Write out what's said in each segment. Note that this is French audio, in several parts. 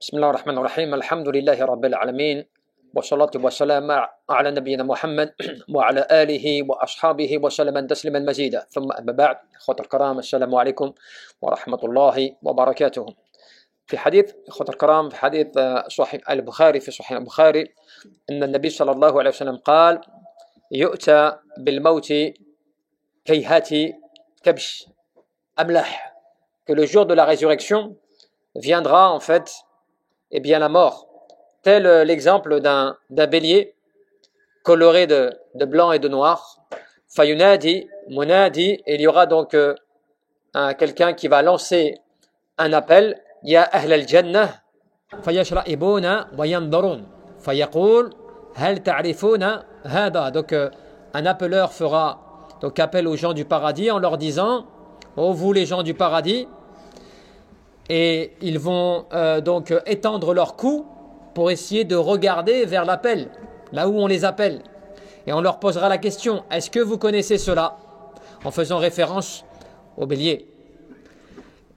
بسم الله الرحمن الرحيم الحمد لله رب العالمين والصلاة والسلام على نبينا محمد وعلى آله وأصحابه وسلم تسليما مزيدا ثم أما بعد إخوة الكرام السلام عليكم ورحمة الله وبركاته. في حديث إخوة الكرام في حديث صحيح البخاري في صحيح البخاري أن النبي صلى الله عليه وسلم قال يؤتى بالموت كيهات كبش أملح, que le jour de la résurrection viendra en fait bien la mort, tel l'exemple d'un bélier coloré de blanc et de noir. Fayunadi, munadi, et il y aura donc quelqu'un qui va lancer un appel. Ya ahl al-jannah, fayashra'ibuna wa yanzurun, fayaqul hal ta'rifuna hada. Donc un appeleur fera donc appel aux gens du paradis en leur disant: oh vous les gens du paradis. Et ils vont donc étendre leur cou pour essayer de regarder vers l'appel, là où on les appelle. Et on leur posera la question: est-ce que vous connaissez cela? En faisant référence au bélier.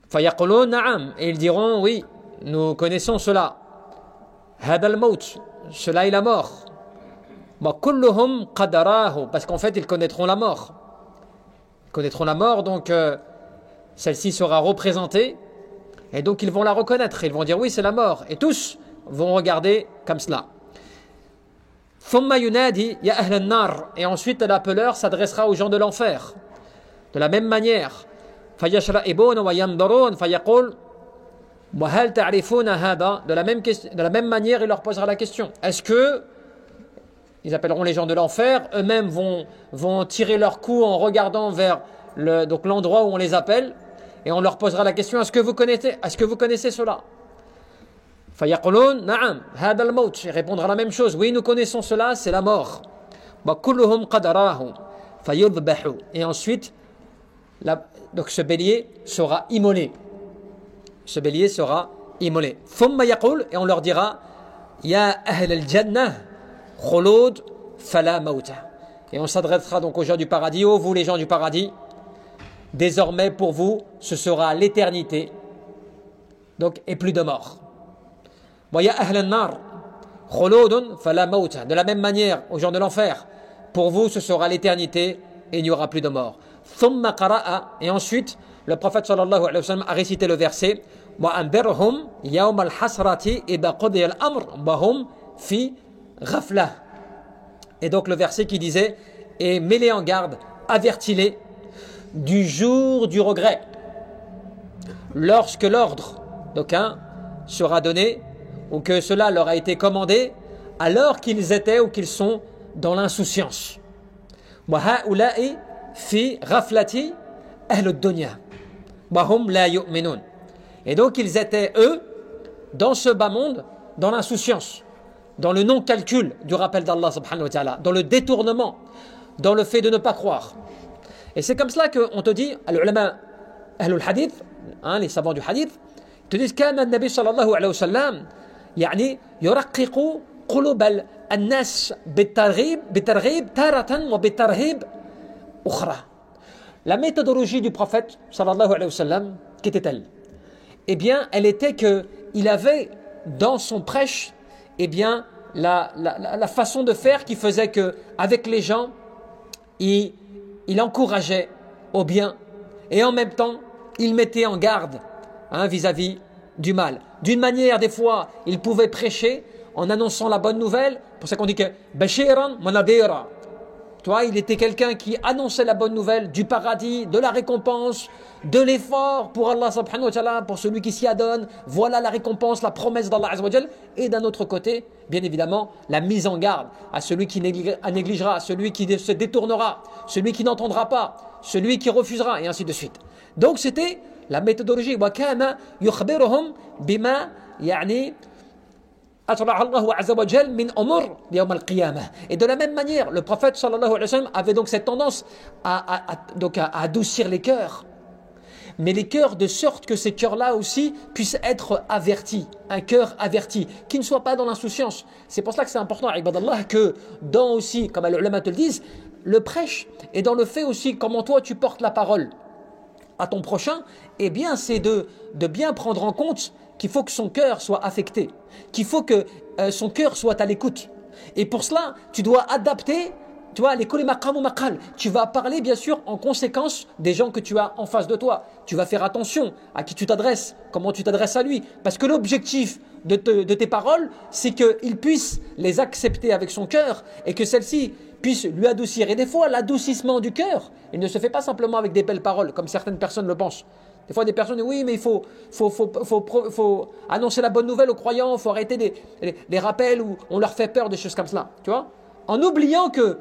Fayaqulun na'am, et ils diront: oui, nous connaissons cela. Hada al-maut, cela est la mort. Wa kulluhum qadarahu, parce qu'en fait ils connaîtront la mort. Ils connaîtront la mort, donc celle-ci sera représentée. Et donc ils vont la reconnaître, ils vont dire oui c'est la mort, et tous vont regarder comme cela. Thumma yunadi ya ahl an-nar, et ensuite l'appeleur s'adressera aux gens de l'enfer. De la même manière, fayashra'ibuna wa yanzurun fayaqul wa hal ta'rifuna hada. De la même manière, il leur posera la question: est-ce que, ils appelleront les gens de l'enfer, eux-mêmes vont tirer leur cou en regardant vers donc l'endroit où on les appelle. Et on leur posera la question: est-ce que vous connaissez cela? Fayaqulun na'am hada al-maut, il répondra la même chose: oui, nous connaissons cela, c'est la mort. Wa kulluhum qadarahu fayudbahu, et ensuite donc ce bélier sera immolé. Thumma yaqul, et on leur dira: ya ahl al-jannah khulud fala mauta, et on s'adressera donc aux gens du paradis: oh vous les gens du paradis, désormais pour vous ce sera l'éternité, donc, et plus de mort. Wa ahl an-nar khuludun fala mauta, de la même manière aux gens de l'enfer, pour vous ce sera l'éternité et il n'y aura plus de mort. Thumma qara'a, et ensuite le prophète sallallahu alayhi wa sallam a récité le verset: wa anbirhum yawm al-hasrati idha qudiya al-amr wa hum fi ghafla. Et donc le verset qui disait: et mets-les en garde, avertis-les du jour du regret, lorsque l'ordre sera donné, ou que cela leur a été commandé, alors qu'ils étaient ou qu'ils sont dans l'insouciance. Wa ha'ula'i fi ghaflati ahlu dunya wa hum la yu'minun. Et donc ils étaient eux dans ce bas monde, dans l'insouciance, dans le non-calcul du rappel d'Allah subhanahu wa ta'ala, dans le détournement, dans le fait de ne pas croire. Et c'est comme cela qu'on te dit, al-ulama ahlul hadith, les savants du hadith, te disent: kana an-nabi sallallahu alayhi wa sallam يعني يرقق قلوب الناس بالترغيب تارة وبالترهيب أخرى. La méthodologie du prophète sallallahu alayhi wa sallam, qu'était-elle? Eh bien, elle était qu'il avait dans son prêche la façon de faire qui faisait qu'avec les gens, il encourageait au bien et en même temps, il mettait en garde vis-à-vis du mal. D'une manière, des fois, il pouvait prêcher en annonçant la bonne nouvelle. Pour ça qu'on dit que Bashiran wa nadira. Toi, il était quelqu'un qui annonçait la bonne nouvelle du paradis, de la récompense, de l'effort pour Allah subhanahu wa ta'ala, pour celui qui s'y adonne. Voilà la récompense, la promesse d'Allah azza wa jal. Et d'un autre côté, bien évidemment, la mise en garde à celui qui négligera, à celui qui se détournera, celui qui n'entendra pas, celui qui refusera, et ainsi de suite. Donc c'était la méthodologie. وَكَانَ يُخْبِرُهُمْ بِمَا يعني أطلع الله عز وجل من أمور يوم القيامة. Et de la même manière, le prophète sallallahu alayhi wa sallam avait donc cette tendance à adoucir les cœurs. Mais les cœurs, de sorte que ces cœurs-là aussi puissent être avertis, un cœur averti, qui ne soit pas dans l'insouciance. C'est pour cela que c'est important, ibadallah, que dans aussi, comme les ulama te le disent, le prêche, et dans le fait aussi comment toi tu portes la parole à ton prochain, eh bien c'est de bien prendre en compte qu'il faut que son cœur soit affecté, qu'il faut que son cœur soit à l'écoute. Et pour cela, tu dois adapter, tu vois, les maqam ou maqal. Tu vas parler, bien sûr, en conséquence des gens que tu as en face de toi. Tu vas faire attention à qui tu t'adresses, comment tu t'adresses à lui. Parce que l'objectif de tes paroles, c'est qu'il puisse les accepter avec son cœur et que celles-ci puissent lui adoucir. Et des fois, l'adoucissement du cœur, il ne se fait pas simplement avec des belles paroles, comme certaines personnes le pensent. Des fois, des personnes disent oui, mais il faut annoncer la bonne nouvelle aux croyants, il faut arrêter les rappels où on leur fait peur, des choses comme cela. Tu vois, en oubliant que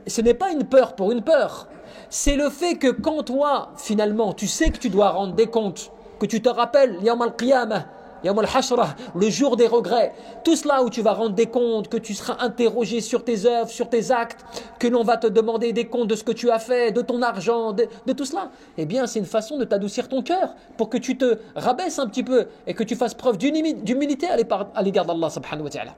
ce n'est pas une peur pour une peur. C'est le fait que quand toi, finalement, tu sais que tu dois rendre des comptes, que tu te rappelles, Yawm al-Qiyamah, Yawm al-Hashrah, le jour des regrets, tout cela où tu vas rendre des comptes, que tu seras interrogé sur tes œuvres, sur tes actes, que l'on va te demander des comptes de ce que tu as fait, de ton argent, de tout cela, eh bien c'est une façon de t'adoucir ton cœur, pour que tu te rabaisses un petit peu et que tu fasses preuve d'humilité à l'égard d'Allah subhanahu wa ta'ala.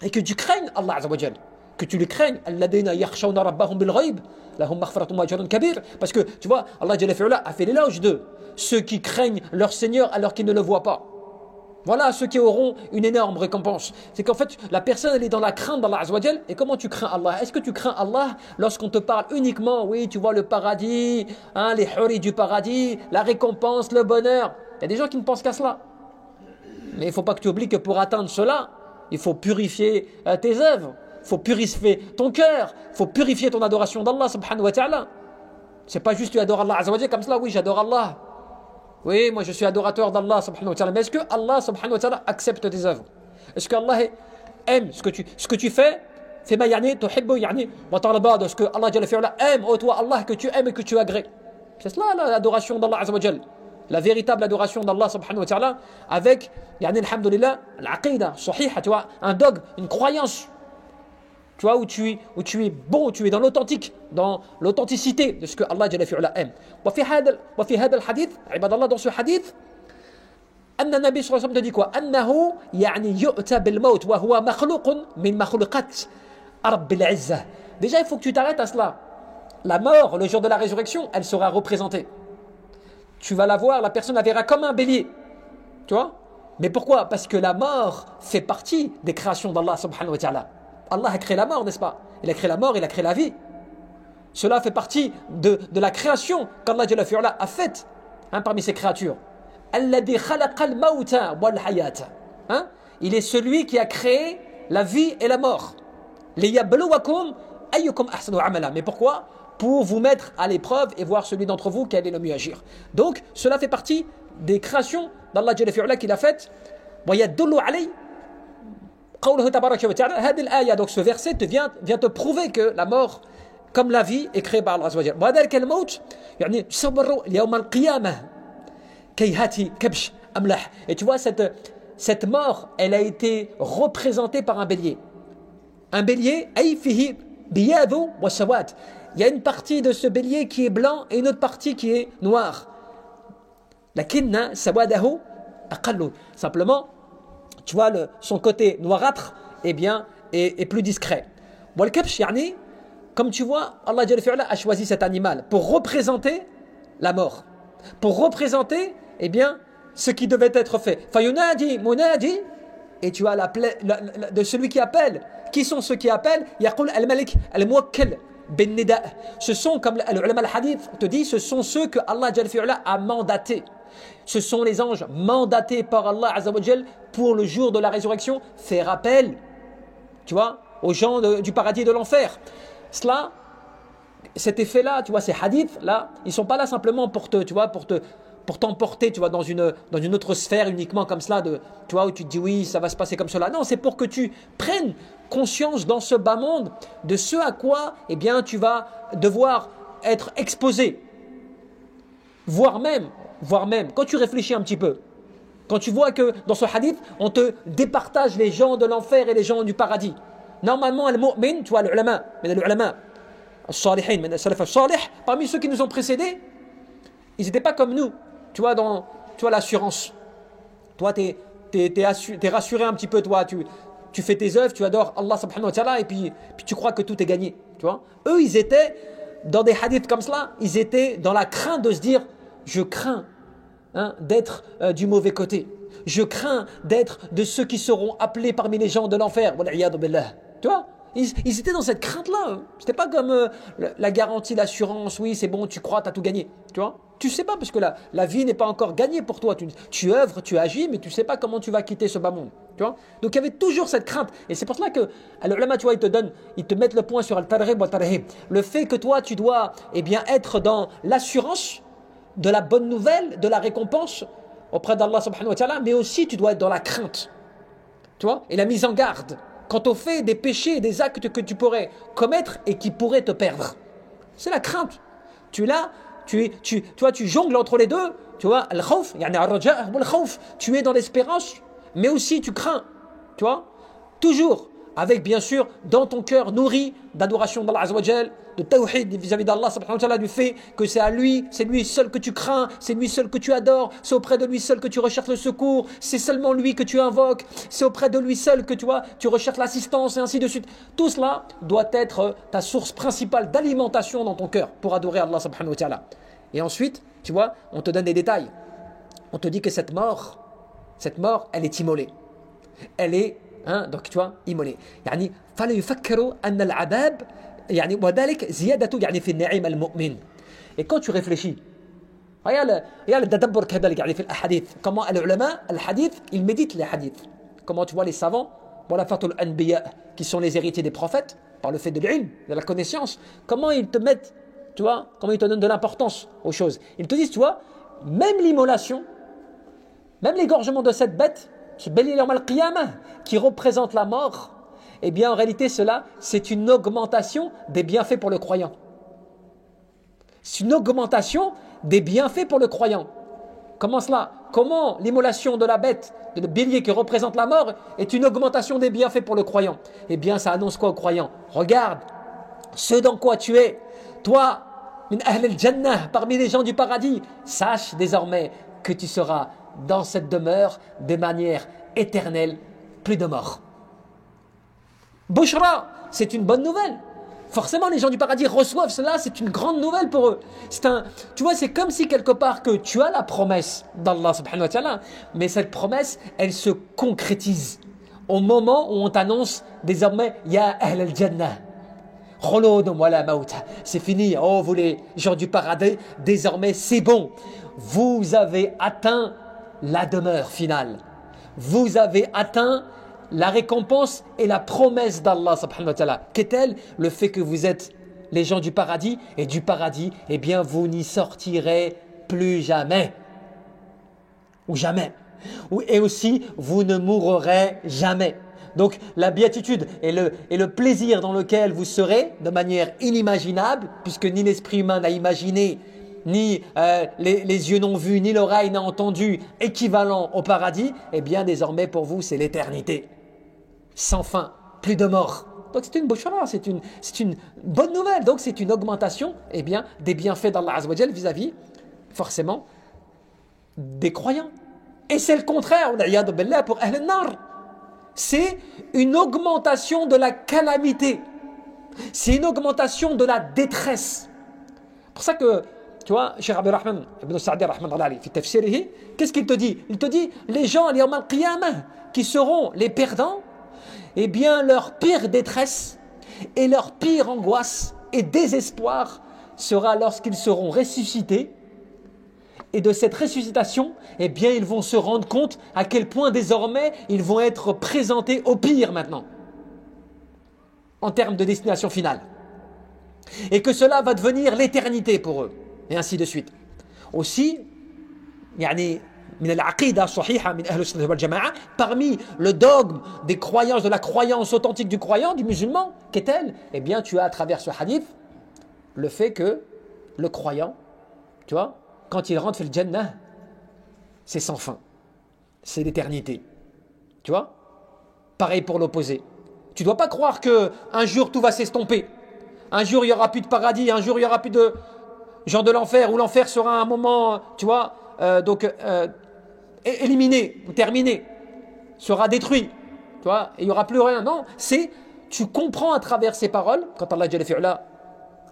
Et que tu craignes Allah azza wa jal, que tu le craignes, alladhina yakhshawna rabbahum bil ghaib lahum maghfiratun wa ajrun kabir, parce que tu vois, Allah jalla fi'ala a fait l'éloge de ceux qui craignent leur Seigneur alors qu'ils ne le voient pas. Voilà ceux qui auront une énorme récompense. C'est qu'en fait, la personne, elle est dans la crainte d'Allah azza wa jal. Et comment tu crains Allah? Est-ce que tu crains Allah lorsqu'on te parle uniquement, oui, tu vois le paradis, hein, les huris du paradis, la récompense, le bonheur? Il y a des gens qui ne pensent qu'à cela. Mais il ne faut pas que tu oublies que pour atteindre cela, il faut purifier tes œuvres. Il faut purifier ton cœur, il faut purifier ton adoration d'Allah subhanahu wa ta'ala. C'est pas juste tu adores Allah azza wa jalla comme cela, oui j'adore Allah. Oui, moi je suis adorateur d'Allah subhanahu wa ta'ala. Mais est-ce que Allah subhanahu wa ta'ala accepte tes œuvres? Est-ce que Allah aime ce que tu fais? Fais ma yani, tuhibbu yani, wa talaba, de ce que Allah jalla fi'ala aime, ô toi Allah que tu aimes et que tu agrées. C'est cela l'adoration d'Allah azza wa jalla. La véritable adoration d'Allah subhanahu wa ta'ala avec, yani alhamdulillah, l'aqidah, sahiha, tu vois, un dogme, une croyance. Tu vois, où tu es bon, tu es dans l'authentique, dans l'authenticité de ce que Allah Jalla fi'ala aime. وفي هذا الحديث عباد الله, dans ce hadith, أن النبي صلى الله عليه وسلم te dit quoi? أنه يعني يؤتى بالموت وهو مخلوق من مخلوقات رب العزة. Déjà, il faut que tu t'arrêtes à cela. La mort, le jour de la résurrection, elle sera représentée. Tu vas la voir, la personne la verra comme un bélier. Tu vois? Mais pourquoi? Parce que la mort fait partie des créations d'Allah subhanahu wa ta'ala. Allah a créé la mort, n'est-ce pas? Il a créé la mort, il a créé la vie. Cela fait partie de la création qu'Allah Jalla fi'ala a faite, hein, parmi ses créatures. Alladhi khalaqa al-mawta wal-hayata. Il est celui qui a créé la vie et la mort. Liyabluwakum ayyukum ahsanu amala. Mais pourquoi? Pour vous mettre à l'épreuve et voir celui d'entre vous qui allait le mieux agir. Donc, cela fait partie des créations d'Allah Jalla fi'ala qu'il a faites. Wa yadullu alayhi. Donc ce verset vient te prouver que la mort, comme la vie, est créée par Allah azza wa jalla. وذلك الموت يعني يصور يوم القيامة كيهاتي كبش أملح. Et tu vois, cette mort, elle a été représentée par un bélier. Un bélier, أي فيه بياض وسواد. Il y a une partie de ce bélier qui est blanc et une autre partie qui est noire. لكن سواده أقل. Simplement, tu vois, son côté noirâtre, eh bien, est plus discret. Wal-kabsh, yani, comme tu vois, Allah Jalla fi'ala a choisi cet animal pour représenter la mort, pour représenter, eh bien, ce qui devait être fait. Fayunadi, munadi, et tu as de celui qui appelle. Qui sont ceux qui appellent? Yaqul al-malik al-muwakkal bin nida. Ce sont, comme l'ulama al-hadith te dit, ce sont ceux que Allah Jalla fi'ala a mandatés. Ce sont les anges mandatés par Allah Azza wa Jal pour le jour de la résurrection, faire appel, tu vois, aux gens du paradis et de l'enfer. Cela, cet effet-là, tu vois, ces hadiths-là, ils ne sont pas là simplement pour t'emporter, tu vois, dans une autre sphère uniquement comme cela, tu vois, où tu te dis oui, ça va se passer comme cela. Non, c'est pour que tu prennes conscience dans ce bas monde de ce à quoi, eh bien, tu vas devoir être exposé, voire même, quand tu réfléchis un petit peu, quand tu vois que dans ce hadith, on te départage les gens de l'enfer et les gens du paradis. Normalement, al-mu'min, tu vois, l'ulama, as-salihin, as-salaf as-salih, parmi ceux qui nous ont précédés, ils n'étaient pas comme nous, tu vois, dans l'assurance. Toi, tu es rassuré un petit peu, toi, tu fais tes œuvres, tu adores Allah subhanahu wa ta'ala, et puis tu crois que tout est gagné, tu vois. Eux, ils étaient, dans des hadiths comme cela, ils étaient dans la crainte de se dire, je crains d'être du mauvais côté. Je crains d'être de ceux qui seront appelés parmi les gens de l'enfer. Tu vois, ils étaient dans cette crainte-là. C'était pas comme la garantie d'assurance. Oui, c'est bon, tu crois, tu as tout gagné. Tu vois, tu sais pas parce que la vie n'est pas encore gagnée pour toi. Tu œuvres, tu agis, mais tu sais pas comment tu vas quitter ce bas monde. Tu vois, donc il y avait toujours cette crainte. Et c'est pour cela que l'ulama, tu vois, ils te mettent le point sur al-targhib wa al-tarhib. Le fait que toi, tu dois, eh bien, être dans l'assurance de la bonne nouvelle, de la récompense auprès d'Allah subhanahu wa ta'ala, mais aussi tu dois être dans la crainte, tu vois, et la mise en garde quant au fait des péchés et des actes que tu pourrais commettre et qui pourraient te perdre. C'est la crainte. Tu es là, tu vois, tu jongles entre les deux, tu vois, al-khawf, yani al-raja' wal-khawf, tu es dans l'espérance, mais aussi tu crains, tu vois, toujours avec bien sûr dans ton cœur nourri d'adoration d'Allah Azza wa Jal, de tawhid vis-à-vis d'Allah subhanahu wa ta'ala, du fait que c'est lui seul que tu crains, c'est lui seul que tu adores, c'est auprès de lui seul que tu recherches le secours, c'est seulement lui que tu invoques, c'est auprès de lui seul que tu recherches l'assistance et ainsi de suite. Tout cela doit être ta source principale d'alimentation dans ton cœur pour adorer Allah subhanahu wa ta'ala. Et ensuite, tu vois, on te donne des détails. On te dit que cette mort, elle est immolée. Elle est donc tu vois immolé يعني فلا يفكروا أن العذاب يعني وذلك زيادة يعني في النعيم المؤمن. Et quand tu réfléchis regarde le tadabbur كذلك يعني في الأحاديث comment العلماء الحديث ils méditent les hadiths, comment tu vois les savants voilà fatul anbiya qui sont les héritiers des prophètes par le fait de l'ilm, de la connaissance, comment ils te mettent, tu vois, comment ils te donnent de l'importance aux choses. Ils te disent, tu vois, même l'immolation, même l'égorgement de cette bête qui représente la mort, eh bien en réalité cela c'est une augmentation des bienfaits pour le croyant. C'est une augmentation des bienfaits pour le croyant. Comment cela? Comment l'immolation de la bête, de le bélier qui représente la mort est une augmentation des bienfaits pour le croyant? Eh bien ça annonce quoi au croyant? Regarde ce dans quoi tu es, toi min ahl al-jannah, parmi les gens du paradis, sache désormais que tu seras dans cette demeure de manière éternelle, plus de mort. Bushra, c'est une bonne nouvelle. Forcément, les gens du paradis reçoivent cela, c'est une grande nouvelle pour eux. Tu vois, c'est comme si quelque part que tu as la promesse d'Allah subhanahu wa ta'ala, mais cette promesse, elle se concrétise au moment où on t'annonce désormais Ya Ahl al-Jannah. C'est fini, oh vous les gens du paradis, désormais c'est bon. Vous avez atteint la demeure finale. Vous avez atteint la récompense et la promesse d'Allah subhanahu wa ta'ala. Qu'est-elle? Le fait que vous êtes les gens du paradis, et du paradis, eh bien vous n'y sortirez plus jamais. Ou jamais. Et aussi, vous ne mourrez jamais. Donc la béatitude et le plaisir dans lequel vous serez de manière inimaginable, puisque ni l'esprit humain n'a imaginé, ni les yeux n'ont vu, ni l'oreille n'a entendu, équivalent au paradis, eh bien désormais pour vous c'est l'éternité. Sans fin, plus de mort. Donc c'est une bushra, c'est une bonne nouvelle. Donc c'est une augmentation eh bien, des bienfaits d'Allah Azza wa Jal vis-à-vis forcément des croyants. Et c'est le contraire, pour Ahl al-Nar. C'est une augmentation de la calamité. C'est une augmentation de la détresse. C'est pour ça que, tu vois, Cheikh Abdul Rahman ibn Sa'di rahmatullahi fi tafsirihi, qu'est-ce qu'il te dit? Il te dit, les gens, al-yawm al-qiyamah, qui seront les perdants, eh bien, leur pire détresse et leur pire angoisse et désespoir sera lorsqu'ils seront ressuscités. Et de cette ressuscitation, eh bien, ils vont se rendre compte à quel point désormais ils vont être présentés au pire maintenant, en termes de destination finale. Et que cela va devenir l'éternité pour eux, et ainsi de suite. Aussi, parmi le dogme des croyances, de la croyance authentique du croyant, du musulman, qu'est-elle? Eh bien, tu as à travers ce hadith le fait que le croyant, tu vois, quand il rentre dans le Jannah, c'est sans fin. C'est l'éternité. Tu vois? Pareil pour l'opposé. Tu ne dois pas croire qu'un jour tout va s'estomper. Un jour il n'y aura plus de paradis, un jour il n'y aura plus de genre de l'enfer, où l'enfer sera un moment, tu vois, éliminé, ou terminé, sera détruit. Tu vois? Et il n'y aura plus rien. Non, tu comprends à travers ces paroles, quand Allah Jalla fi'ala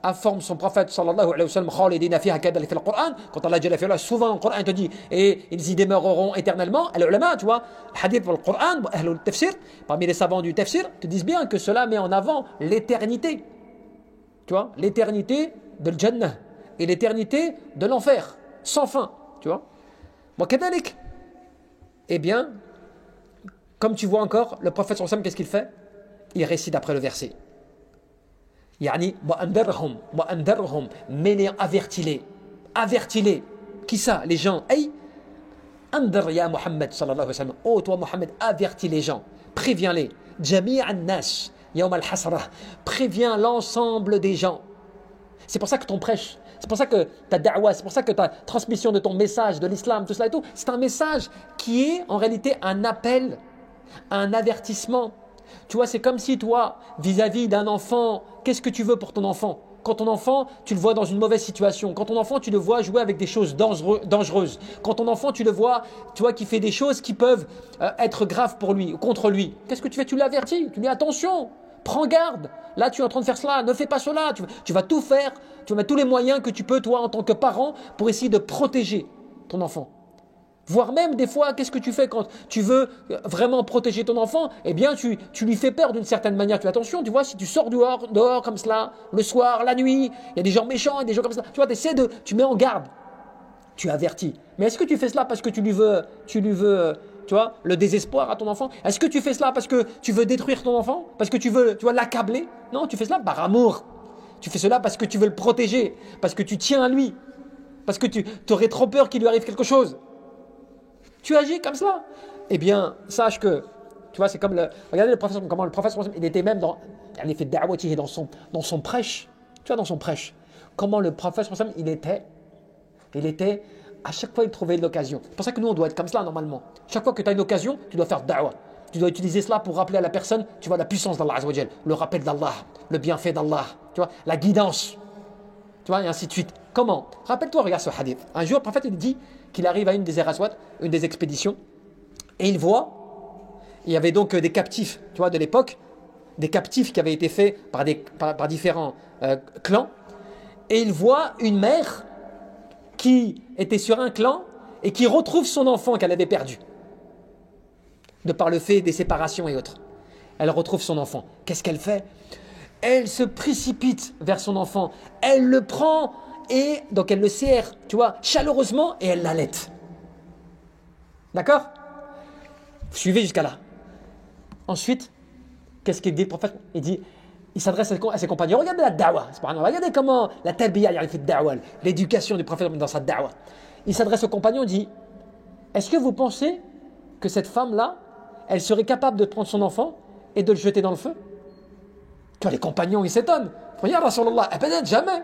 informe son prophète sallallahu alayhi wa sallam khalidina fiha kadhalik fil Coran, quand Allah Jalla fi'ala, souvent dans le Coran il te dit et ils y demeureront éternellement. Les ulama, tu vois, hadith pour le Coran, ahlul tafsir, parmi les savants du tafsir, te disent bien que cela met en avant l'éternité. Tu vois, l'éternité de Jannah et l'éternité de l'enfer, sans fin, tu vois. Wa kadhalik, eh bien, comme tu vois encore, le prophète sallallahu alayhi wa sallam, qu'est-ce qu'il fait? Il récite après le verset. Yani, wa'andarhum, mais avertis-les. Avertis-les. Qui ça? Les gens. Hey, andar ya Muhammad sallallahu alayhi wa sallam. Oh, toi Muhammad, avertis les gens. Préviens-les. Jami'an nas, yawm al-hasrah. Préviens l'ensemble des gens. C'est pour ça que ton prêche, c'est pour ça que ta da'wa, c'est pour ça que ta transmission de ton message, de l'islam, tout cela et tout, c'est un message qui est en réalité un appel, un avertissement. Tu vois, c'est comme si toi, vis-à-vis d'un enfant, qu'est-ce que tu veux pour ton enfant? Quand ton enfant, tu le vois dans une mauvaise situation. Quand ton enfant, tu le vois jouer avec des choses dangereuses. Quand ton enfant, tu le vois, tu vois, qui fait des choses qui peuvent être graves pour lui, contre lui. Qu'est-ce que tu fais? Tu l'avertis. Tu lui dis attention, prends garde. Là, tu es en train de faire cela. Ne fais pas cela. Tu vas tout faire. Tu vas mettre tous les moyens que tu peux, toi, en tant que parent, pour essayer de protéger ton enfant. Voire même des fois, qu'est-ce que tu fais quand tu veux vraiment protéger ton enfant? Eh bien, tu lui fais peur d'une certaine manière. Tu fais attention, tu vois, si tu sors dehors comme cela, le soir, la nuit, il y a des gens méchants, il y a des gens comme ça. Tu vois, tu mets en garde, tu avertis. Mais est-ce que tu fais cela parce que tu lui veux, tu vois, le désespoir à ton enfant? Est-ce que tu fais cela parce que tu veux détruire ton enfant? Parce que tu veux, tu vois, l'accabler? Non, tu fais cela par amour. Tu fais cela parce que tu veux le protéger, parce que tu tiens à lui, parce que tu aurais trop peur qu'il lui arrive quelque chose. Tu agis comme ça. Eh bien, sache que, tu vois, c'est comme regardez comment le prophète, il était même il fait da'wati dans son prêche. Tu vois, dans son prêche. Comment le prophète, il était, à chaque fois, il trouvait l'occasion. C'est pour ça que nous, on doit être comme cela, normalement. Chaque fois que tu as une occasion, tu dois faire da'wa. Tu dois utiliser cela pour rappeler à la personne, tu vois, la puissance d'Allah Azza wa Jal, le rappel d'Allah, le bienfait d'Allah, tu vois, la guidance. Tu vois, et ainsi de suite. Comment? Rappelle-toi, regarde ce hadith. Un jour, le prophète, il dit qu'il arrive à une des Aswad, une des expéditions, et il voit, il y avait donc des captifs, tu vois, de l'époque, des captifs qui avaient été faits par différents clans, et il voit une mère qui était sur un clan et qui retrouve son enfant qu'elle avait perdu, de par le fait des séparations et autres. Elle retrouve son enfant. Qu'est-ce qu'elle fait? Elle se précipite vers son enfant, elle le prend et donc elle le serre, tu vois, chaleureusement et elle l'allaite. D'accord? Vous suivez jusqu'à là. Ensuite, qu'est-ce qu'il dit le prophète? Il s'adresse à ses compagnons. Regardez la da'wa. Regardez comment la talbiya, il fait da'wa, l'éducation du prophète dans sa da'wa. Il s'adresse aux compagnons et dit, est-ce que vous pensez que cette femme-là, elle serait capable de prendre son enfant et de le jeter dans le feu? Tu vois, les compagnons, ils s'étonnent. Regarde, Rasulallah, peut-être jamais.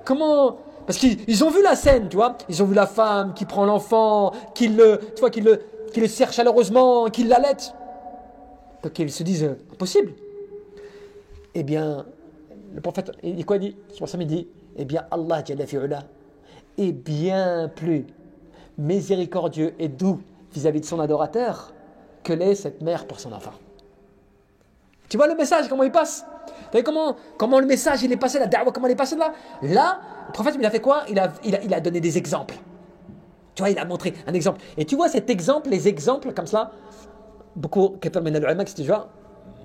Comment? Parce qu'ils ont vu la scène, tu vois. Ils ont vu la femme qui prend l'enfant, qui le serre chaleureusement, qui l'allaite. Donc ils se disent, impossible. Eh bien, le prophète, quoi dit? Il dit, eh bien, Allah Jalla fi'ula est bien plus miséricordieux et doux vis-à-vis de son adorateur que l'est cette mère pour son enfant. Tu vois le message, comment il passe? Vous voyez comment le message il est passé, la da'wa, comment il est passé là? Là, le prophète il a fait quoi? Il a donné des exemples. Tu vois, il a montré un exemple. Et tu vois cet exemple, les exemples comme cela, beaucoup, كثير من العلماء استجوا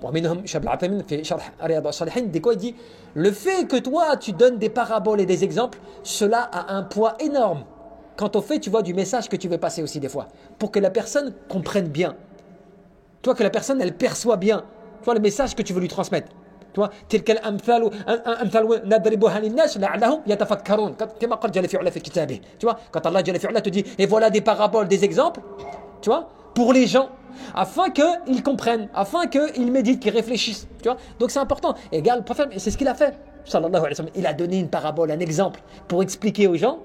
ومنهم شاب العثيمين في شرح رياض الصالحين dit quoi? Il dit, le fait que toi tu donnes des paraboles et des exemples, cela a un poids énorme. Quant au fait, tu vois, du message que tu veux passer aussi des fois, pour que la personne comprenne bien. Toi, que la personne, elle perçoit bien. Tu vois, le message que tu veux lui transmettre. Tu vois, تلك الأمثال نضربها للناس لعلهم يتفكرون كما قال جل في علا في كتابه. Tu vois, quand Allah جل في علا te dit, et voilà des paraboles, des exemples, tu vois, pour les gens, afin qu'ils comprennent, afin qu'ils méditent, qu'ils réfléchissent. Tu vois, donc c'est important. Et regarde, le prophète, c'est ce qu'il a fait. Sallallahu alayhi wa sallam. Il a donné une parabole, un exemple, pour expliquer aux gens.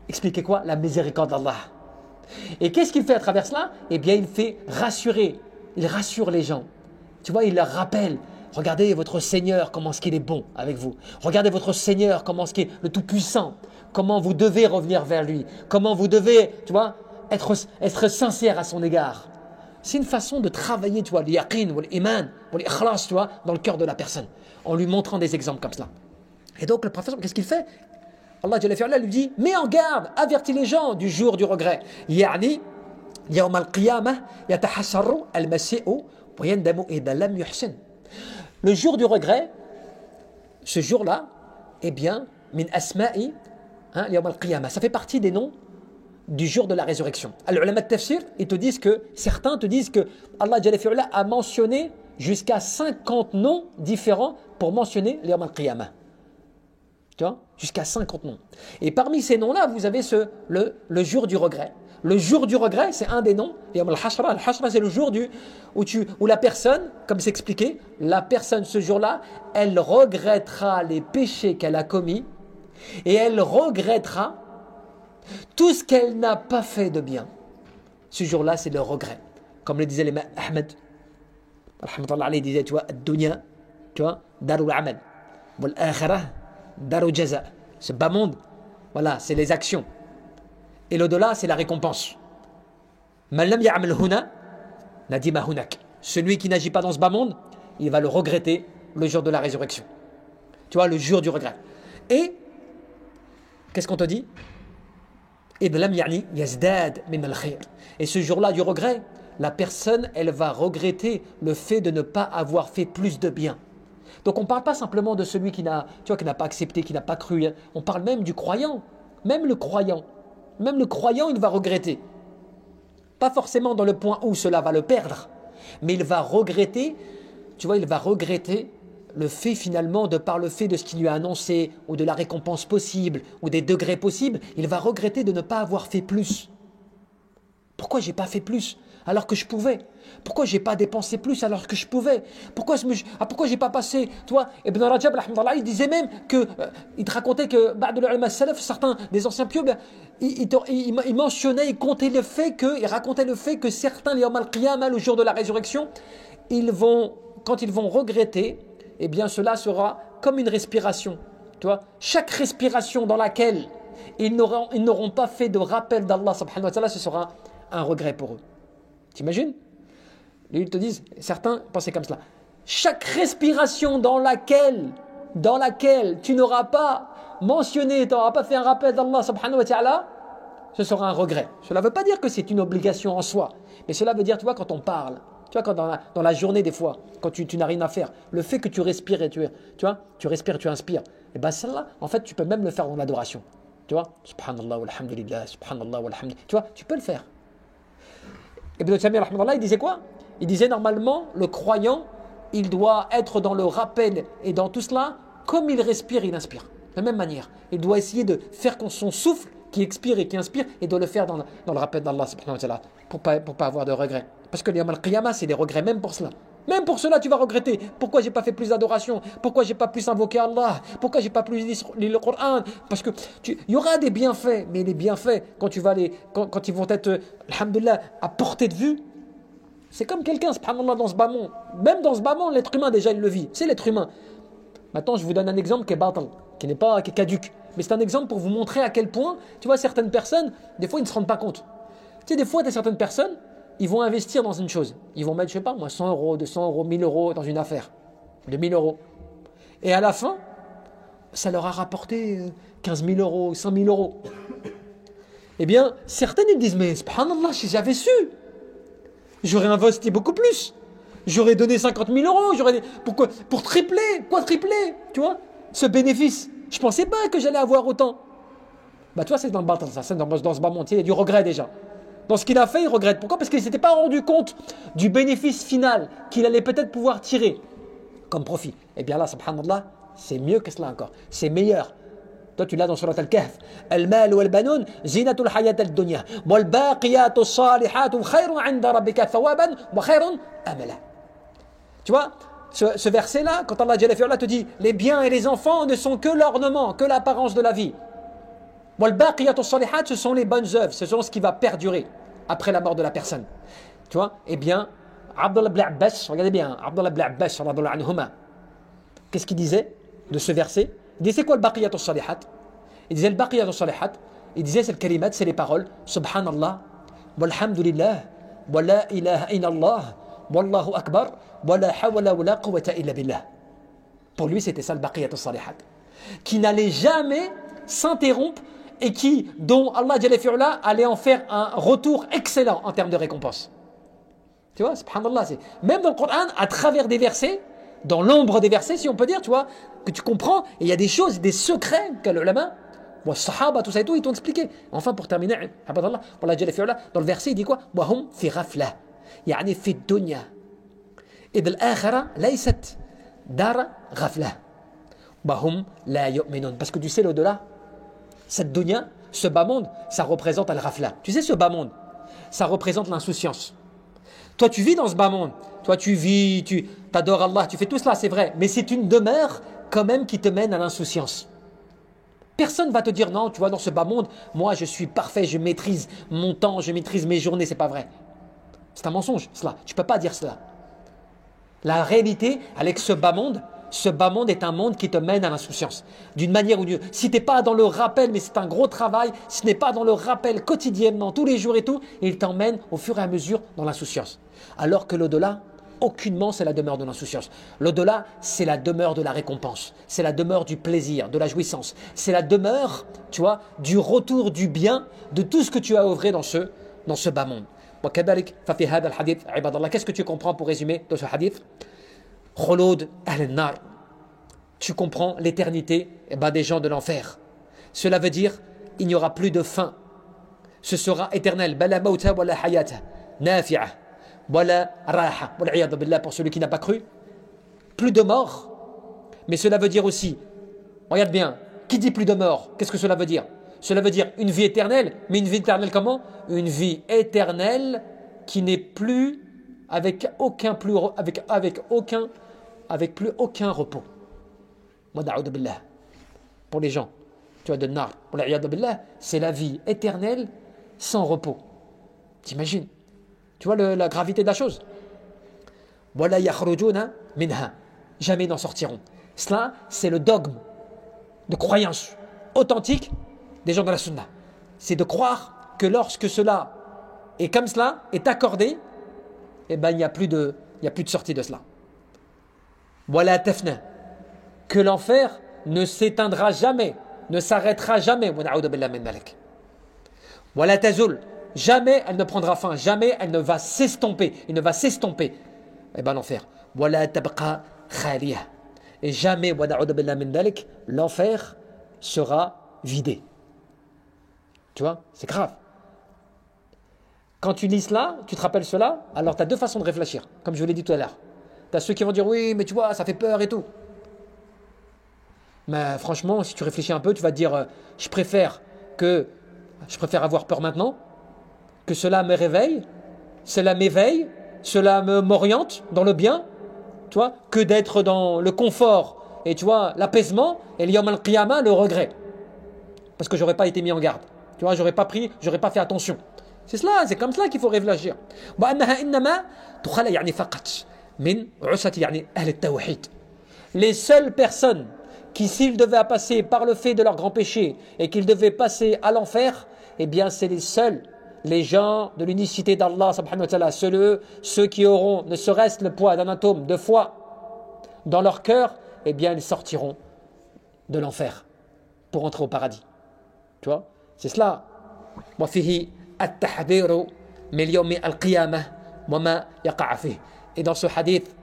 Expliquer quoi? La miséricorde d'Allah. Et qu'est-ce qu'il fait à travers cela? Eh bien, il fait rassurer. Il rassure les gens. Tu vois, il leur rappelle. Regardez votre Seigneur, comment est-ce qu'il est bon avec vous. Regardez votre Seigneur, comment est-ce qu'il est le Tout-Puissant. Comment vous devez revenir vers lui. Comment vous devez, tu vois, être sincère à son égard. C'est une façon de travailler, tu vois, l'yaqin, l'iman, l'ikhlas, tu vois, dans le cœur de la personne. En lui montrant des exemples comme cela. Et donc le prophète, qu'est-ce qu'il fait? Allah Jalla fi'ala lui dit, mets en garde, avertis les gens du jour du regret. Yani, يوم القيامة يتحسر المسيء ويندم إذا لم يحسن. Le jour du regret, ce jour-là, eh bien, min asma'i, يوم القيامة, ça fait partie des noms du jour de la résurrection. Alors, les ulama de tafsir, certains te disent que Allah Jalla fi'ala a mentionné jusqu'à 50 noms différents pour mentionner Yawm al-Qiyamah. Tu vois, jusqu'à 50 noms. Et parmi ces noms-là, vous avez le jour du regret. Le jour du regret, c'est un des noms. Yawm al-Hashra. Al-Hashra, c'est le jour où la personne, comme c'est expliqué, la personne ce jour-là, elle regrettera les péchés qu'elle a commis et elle regrettera tout ce qu'elle n'a pas fait de bien. Ce jour-là, c'est le regret. Comme le disait l'imam Ahmed, il disait, tu vois, ad-dunya, tu vois, darul amal, wal akhirah, darul jaza. Ce bas monde, voilà, c'est les actions. Et l'au-delà, c'est la récompense. Man lam ya'mal huna, nadima hunak. Celui qui n'agit pas dans ce bas monde, il va le regretter le jour de la résurrection. Tu vois, le jour du regret. Et, qu'est-ce qu'on te dit? Et ce jour-là du regret, la personne, elle va regretter le fait de ne pas avoir fait plus de bien. Donc on ne parle pas simplement de celui qui n'a pas accepté, qui n'a pas cru. On parle même du croyant. Même le croyant, il va regretter. Pas forcément dans le point où cela va le perdre, mais il va regretter, il va regretter le fait finalement, de par le fait de ce qu'il lui a annoncé, ou de la récompense possible, ou des degrés possibles, il va regretter de ne pas avoir fait plus. Pourquoi j'ai pas fait plus alors que je pouvais? Pourquoi j'ai pas dépensé plus alors que je pouvais? Pourquoi j'ai pas passé? Toi, Ibn Rajab, il disait même que, il te racontait que certains des anciens pieux, il mentionnait, il racontait le fait que certains, les Yawm al-Qiyamah, le jour de la résurrection, quand ils vont regretter, eh bien cela sera comme une respiration. Tu vois, chaque respiration dans laquelle ils n'auront pas fait de rappel d'Allah subhanahu wa ta'ala, ce sera un regret pour eux. T'imagines? Ils te disent, certains pensaient comme cela. Chaque respiration dans laquelle tu n'auras pas mentionné, tu n'auras pas fait un rappel d'Allah subhanahu wa ta'ala, ce sera un regret. Cela ne veut pas dire que c'est une obligation en soi, mais cela veut dire, tu vois, quand on parle, tu vois, quand dans la journée des fois, quand tu n'as rien à faire, le fait que tu respires et tu respires, tu inspires, et bien celle-là, en fait, tu peux même le faire dans l'adoration. Tu vois, subhanallah walhamdulillah, subhanallah walhamdulillah, tu vois, tu peux le faire. Ibn Taymiyyah, il disait quoi? Il disait normalement, le croyant, il doit être dans le rappel et dans tout cela, comme il respire, il inspire. De la même manière, il doit essayer de faire son souffle qui expire et qui inspire, et doit le faire dans le rappel d'Allah subhanahu wa ta'ala, pour pas avoir de regrets. Parce que le Yawm al-Qiyamah, c'est des regrets même pour cela. Même pour cela, tu vas regretter. Pourquoi j'ai pas fait plus d'adoration? Pourquoi j'ai pas plus invoqué Allah? Pourquoi j'ai pas plus lu le Coran? Parce que il y aura des bienfaits, mais les bienfaits, quand ils vont être, alhamdoulilah, à portée de vue, c'est comme quelqu'un, subhanallah, dans ce bas monde. Même dans ce bas monde, l'être humain, déjà, il le vit. C'est l'être humain. Maintenant, je vous donne un exemple qui est batal, qui est caduc. Mais c'est un exemple pour vous montrer à quel point, tu vois, certaines personnes, des fois, ils ne se rendent pas compte. Tu sais, des fois, certaines personnes, ils vont investir dans une chose. Ils vont mettre, je sais pas moi, 100 euros, 200 euros, 1000 euros dans une affaire. 2000 euros. Et à la fin, ça leur a rapporté 15 000 euros, 100 000 euros. Eh bien, certaines, ils disent, mais subhanallah, si j'avais su, j'aurais investi beaucoup plus. J'aurais donné 50 000 euros. Pour tripler, quadrupler, tu vois, ce bénéfice. Je ne pensais pas que j'allais avoir autant. Bah, tu vois, c'est dans le bas, c'est dans ce bas monde. Il y a du regret déjà. Dans ce qu'il a fait, il regrette. Pourquoi? Parce qu'il ne s'était pas rendu compte du bénéfice final qu'il allait peut-être pouvoir tirer comme profit. Et bien là, subhanallah, c'est mieux que cela encore. C'est meilleur. Toi, tu l'as dans Surat Al-Kahf. Al-mal wal banoun zinatul hayat al-dunya wal baqiyatu salihatu khayrun 'inda rabbika thawaban wa khayrun amala. Tu vois, ce verset-là, quand Allah Jalla fi'ala te dit les biens et les enfants ne sont que l'ornement, que l'apparence de la vie. Wal baqiyatu salihat, ce sont les bonnes œuvres, ce sont ce qui va perdurer après la mort de la personne. Tu vois, eh bien, Abdullah ibn Abbas, regardez bien, Abdullah ibn Abbas, radhiyallahu anhuma, qu'est-ce qu'il disait de ce verset? Il disait, c'est quoi le baqiyatu salihat? Il disait le baqiyatu salihat, il disait c'est le kalimat, c'est les paroles, subhanallah, walhamdulillah, wa la ilaha illallah, wallahu akbar, wa la hawla wa la quwwata illa billah. Pour lui, c'était ça le baqiyatu salihat. qui n'allait jamais s'interrompre et dont Allah Jalla fi'ala allait en faire un retour excellent en termes de récompense. Tu vois, subhanallah, même dans le Coran, à travers des versets, dans l'ombre des versets, si on peut dire, tu vois, que tu comprends, et il y a des choses, des secrets que le lama, les sahaba, tout ça et tout, ils t'ont expliqué. Enfin, pour terminer, Allah Jalla fi'ala, dans le verset, il dit quoi? Wa hum fi ghafla, yani fi dunya. إذ الآخرة ليست دار غفلة وهم لا يؤمنون. Parce que tu sais l'au-delà, cette dunya, ce bas monde, ça représente al-ghafla. Tu sais ce bas monde, ça représente l'insouciance. Toi tu vis dans ce bas monde, toi tu vis, tu adores Allah, tu fais tout cela, c'est vrai, mais c'est une demeure quand même qui te mène à l'insouciance. Personne ne va te dire non, tu vois, dans ce bas monde, moi je suis parfait, je maîtrise mon temps, je maîtrise mes journées, c'est pas vrai. C'est un mensonge cela, tu peux pas dire cela. La réalité, avec ce bas monde est un monde qui te mène à l'insouciance. D'une manière ou d'une autre. Si tu n'es pas dans le rappel, mais c'est un gros travail, si tu n'es pas dans le rappel quotidiennement, tous les jours et tout, il t'emmène au fur et à mesure dans l'insouciance. Alors que l'au-delà, aucunement c'est la demeure de l'insouciance. L'au-delà, c'est la demeure de la récompense. C'est la demeure du plaisir, de la jouissance. C'est la demeure, tu vois, du retour du bien, de tout ce que tu as œuvré dans ce bas monde. Qu'est-ce que tu comprends pour résumer de ce hadith? Khulud al-nar. Tu comprends l'éternité des gens de l'enfer. Cela veut dire il n'y aura plus de fin. Ce sera éternel. Bala mauta wala hayata nafi'a wala raha. Wal billah pour celui qui n'a pas cru. Plus de mort. Mais cela veut dire aussi, regarde bien, qui dit plus de mort? Qu'est-ce que cela veut dire? Cela veut dire une vie éternelle, mais une vie éternelle comment? Une vie éternelle qui n'est plus avec plus repos. Pour les gens, tu vois, de nar, c'est la vie éternelle sans repos. T'imagines? Tu vois la gravité de la chose? Wala yakhrujuna minha. Jamais n'en sortiront. Cela, c'est le dogme de croyance authentique des gens de la sunna. C'est de croire que lorsque cela est comme cela, est accordé, eh ben, il n'y a plus de sortie de cela. Wala tafna. Que l'enfer ne s'éteindra jamais, ne s'arrêtera jamais. Wala tazul. Jamais elle ne prendra fin, jamais elle ne va s'estomper. Il ne va s'estomper. Eh ben l'enfer. Wala tabqa khaliya. Et jamais, l'enfer sera vidé. Tu vois, c'est grave. Quand tu lis cela, tu te rappelles cela, alors tu as deux façons de réfléchir, comme je vous l'ai dit tout à l'heure. Tu as ceux qui vont dire oui, mais tu vois, ça fait peur et tout. Mais franchement, si tu réfléchis un peu, tu vas te dire je préfère avoir peur maintenant, que cela me réveille, cela m'éveille, cela m'oriente dans le bien, tu vois, que d'être dans le confort et tu vois l'apaisement et l'yawm al-qiyamah, le regret. Parce que j'aurais pas été mis en garde. Tu vois, j'aurais pas fait attention. C'est cela, c'est comme cela qu'il faut réfléchir. Les seules personnes qui, s'ils devaient passer par le fait de leur grand péché et qu'ils devaient passer à l'enfer, eh bien c'est les gens de l'unicité d'Allah subhanahu wa ta'ala, ceux qui auront ne serait-ce le poids d'un atome de foi dans leur cœur, eh bien ils sortiront de l'enfer pour entrer au paradis. Tu vois, c'est cela. Et dans ce hadith,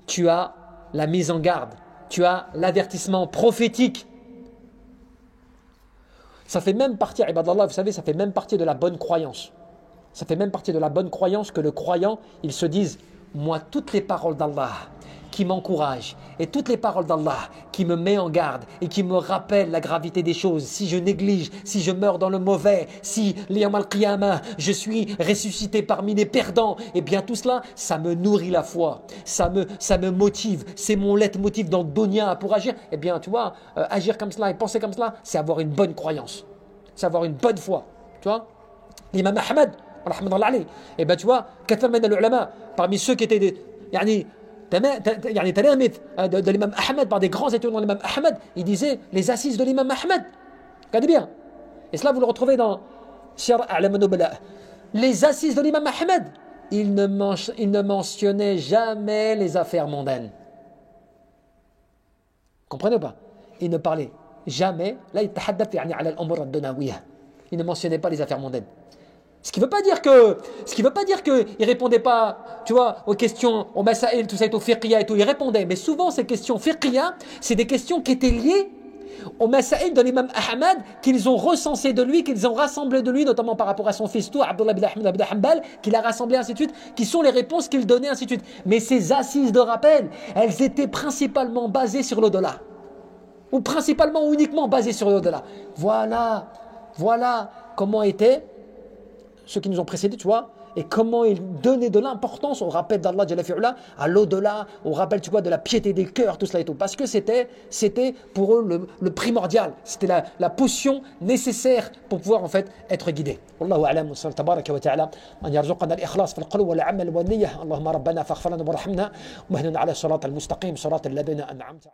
tu as la mise en garde, tu as l'avertissement prophétique. Ça fait même partie, ibadallah, vous savez, ça fait même partie de la bonne croyance. Ça fait même partie de la bonne croyance que le croyant, il se dise, moi, toutes les paroles d'Allah qui m'encouragent et toutes les paroles d'Allah qui me met en garde et qui me rappellent la gravité des choses, si je néglige, si je meurs dans le mauvais, si l'yawm al-qiyamah, je suis ressuscité parmi les perdants, et bien tout cela, ça me nourrit la foi, ça me motive, c'est mon leitmotiv dans le dunya pour agir. Et bien tu vois, agir comme cela et penser comme cela, c'est avoir une bonne croyance, c'est avoir une bonne foi. Tu vois, l'imam Ahmad, et bien tu vois, kathar min al-ulama, parmi ceux qui étaient de l'imam Ahmed, par des grands étudiants de l'imam Ahmed, il disait les assises de l'imam Ahmed. Regardez bien. Et cela, vous le retrouvez dans Siyar A'lam an-Nubala. Les assises de l'imam Ahmed, il ne mentionnait jamais les affaires mondaines. Comprenez ou pas? il ne parlait jamais. Là, il tahaddath yani ala al-umur ad-dunawiyyah. Il ne mentionnait pas les affaires mondaines. Ce qui ne veut pas dire qu'il ne répondait pas, tu vois, aux questions, aux masaïl, tout ça, aux fiqhiyya et tout. Il répondait. Mais souvent, ces questions fiqhiyya, c'est des questions qui étaient liées aux masaïl de l'imam Ahmad, qu'ils ont recensé de lui, qu'ils ont rassemblé de lui, notamment par rapport à son fils, tout, Abdullah bin Ahmad bin Hanbal, qu'il a rassemblé, ainsi de suite, qui sont les réponses qu'il donnait, ainsi de suite. Mais ces assises de rappel, elles étaient principalement basées sur l'au-delà. Ou principalement ou uniquement basées sur l'au-delà. Voilà comment étaient ceux qui nous ont précédés, tu vois, et comment ils donnaient de l'importance au rappel d'Allah, à l'au-delà, au rappel, tu vois, de la piété des cœurs, tout cela et tout. Parce que c'était pour eux le primordial, c'était la potion nécessaire pour pouvoir en fait être guidé. Wallahu a'lam, wa sallallahu tabaraka wa ta'ala, an yarzuqana al-ikhlas fil qulub wal 'amal wan niyyah. Allahumma rabbana faghfir lana warhamna wa hdina ala sirat al-mustaqim, sirat alladhina an'amta